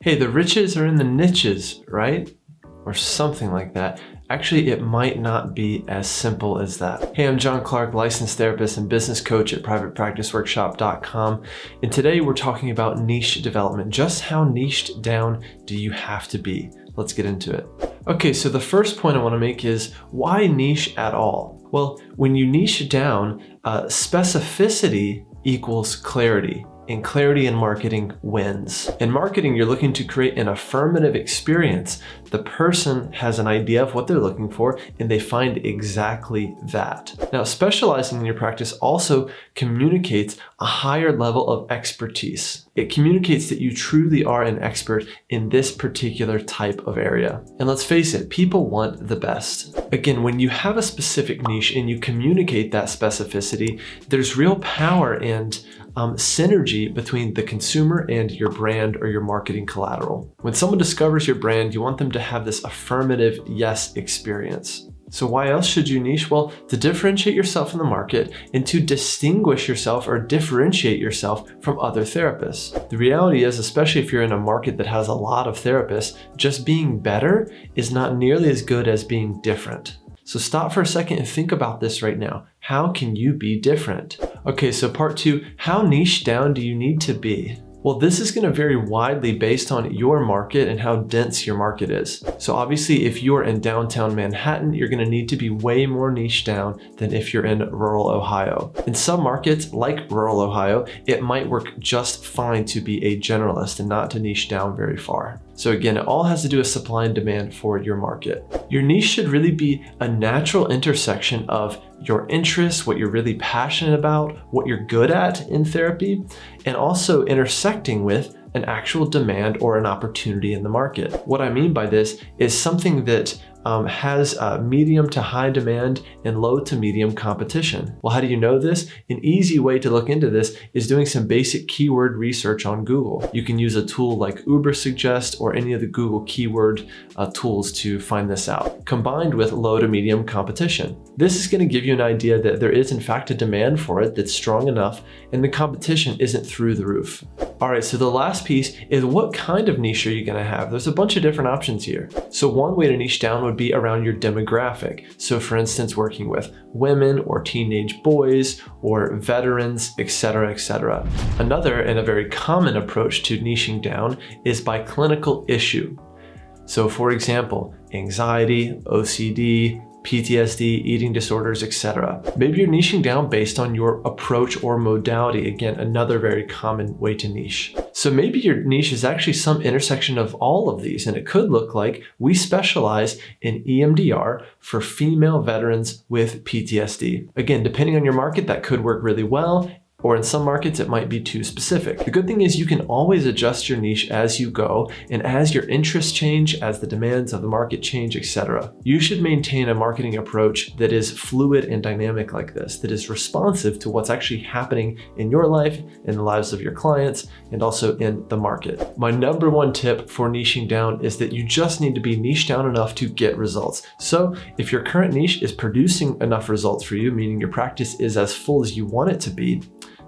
hey, the riches are in the niches, right? Or something like that. Actually, it might not be as simple as that. Hey, I'm John Clarke, licensed therapist and business coach at privatepracticeworkshop.com. And today we're talking about niche development. Just how niched down do you have to be? Let's get into it. Okay, so the first point I want to make is why niche at all? Well, when you niche down, specificity equals clarity. And clarity in marketing wins. In marketing, you're looking to create an affirmative experience. The person has an idea of what they're looking for and they find exactly that. Now, specializing in your practice also communicates a higher level of expertise. It communicates that you truly are an expert in this particular type of area. And let's face it, people want the best. Again, when you have a specific niche and you communicate that specificity, there's real power and synergy between the consumer and your brand or your marketing collateral. When someone discovers your brand, you want them to have this affirmative yes experience. So why else should you niche? Well, to differentiate yourself in the market and to distinguish yourself or differentiate yourself from other therapists. The reality is, especially if you're in a market that has a lot of therapists, just being better is not nearly as good as being different. So stop for a second and think about this right now. How can you be different? Okay, so part two, how niche down do you need to be? Well, this is going to vary widely based on your market and how dense your market is. So obviously, if you're in downtown Manhattan, you're going to need to be way more niche down than if you're in rural Ohio. In some markets, like rural Ohio, it might work just fine to be a generalist and not to niche down very far. So again, it all has to do with supply and demand for your market. Your niche should really be a natural intersection of your interests, what you're really passionate about, what you're good at in therapy, and also intersecting with an actual demand or an opportunity in the market. What I mean by this is something that has medium to high demand and low to medium competition. Well, how do you know this? An easy way to look into this is doing some basic keyword research on Google. You can use a tool like Ubersuggest or any of the Google keyword tools to find this out, combined with low to medium competition. This is going to give you an idea that there is in fact a demand for it that's strong enough and the competition isn't through the roof. All right, so the last piece is what kind of niche are you going to have? There's a bunch of different options here. So one way to niche down would be around your demographic. So for instance, working with women or teenage boys or veterans, etc., etc. Another and a very common approach to niching down is by clinical issue. So for example, anxiety, OCD, PTSD, eating disorders, etc. Maybe you're niching down based on your approach or modality. Again, another very common way to niche. So maybe your niche is actually some intersection of all of these, and it could look like we specialize in EMDR for female veterans with PTSD. Again, depending on your market, that could work really well. Or in some markets, it might be too specific. The good thing is you can always adjust your niche as you go and as your interests change, as the demands of the market change, etc. You should maintain a marketing approach that is fluid and dynamic like this, that is responsive to what's actually happening in your life, in the lives of your clients, and also in the market. My number one tip for niching down is that you just need to be niche down enough to get results. So if your current niche is producing enough results for you, meaning your practice is as full as you want it to be,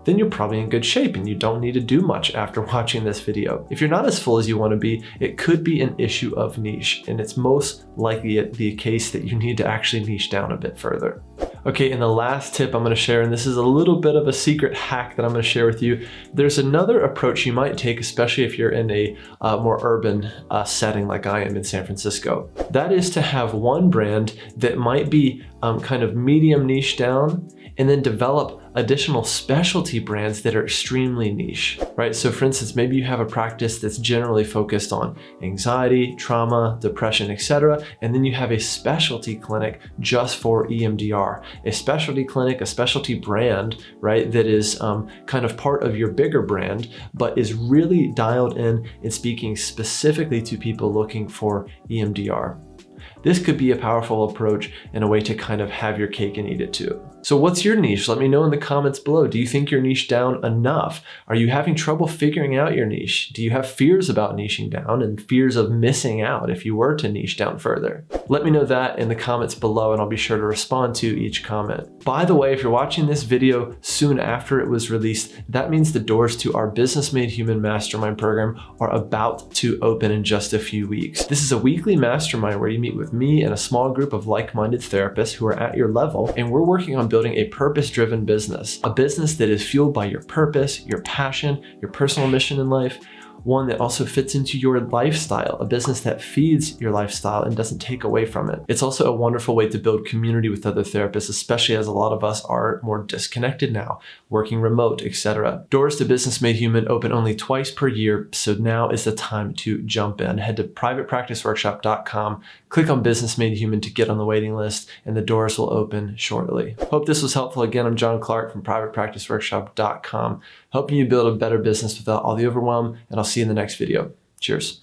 then you're probably in good shape and you don't need to do much after watching this video. If you're not as full as you want to be, it could be an issue of niche, and it's most likely the case that you need to actually niche down a bit further. Okay, and the last tip I'm going to share, and this is a little bit of a secret hack that I'm going to share with you. There's another approach you might take, especially if you're in a more urban setting like I am in San Francisco. That is to have one brand that might be kind of medium niche down, and then develop additional specialty brands that are extremely niche, right? So for instance, maybe you have a practice that's generally focused on anxiety, trauma, depression, etc. And then you have a specialty clinic just for EMDR, a specialty clinic, a specialty brand, right? That is kind of part of your bigger brand, but is really dialed in and speaking specifically to people looking for EMDR. this could be a powerful approach and a way to kind of have your cake and eat it too. So what's your niche? Let me know in the comments below. Do you think you're niche down enough? Are you having trouble figuring out your niche? Do you have fears about niching down and fears of missing out if you were to niche down further? Let me know that in the comments below and I'll be sure to respond to each comment. By the way, if you're watching this video soon after it was released, that means the doors to our Business Made Human Mastermind program are about to open in just a few weeks. This is a weekly mastermind where you meet with me and a small group of like-minded therapists who are at your level, and we're working on building a purpose-driven business, a business that is fueled by your purpose, your passion, your personal mission in life, one that also fits into your lifestyle, a business that feeds your lifestyle and doesn't take away from it. It's also a wonderful way to build community with other therapists, especially as a lot of us are more disconnected now, working remote, etc. Doors to Business Made Human open only twice per year, so now is the time to jump in. Head to privatepracticeworkshop.com, click on Business Made Human to get on the waiting list, and the doors will open shortly. Hope this was helpful. Again, I'm John Clarke from privatepracticeworkshop.com, helping you build a better business without all the overwhelm, and I'll see you in the next video. Cheers.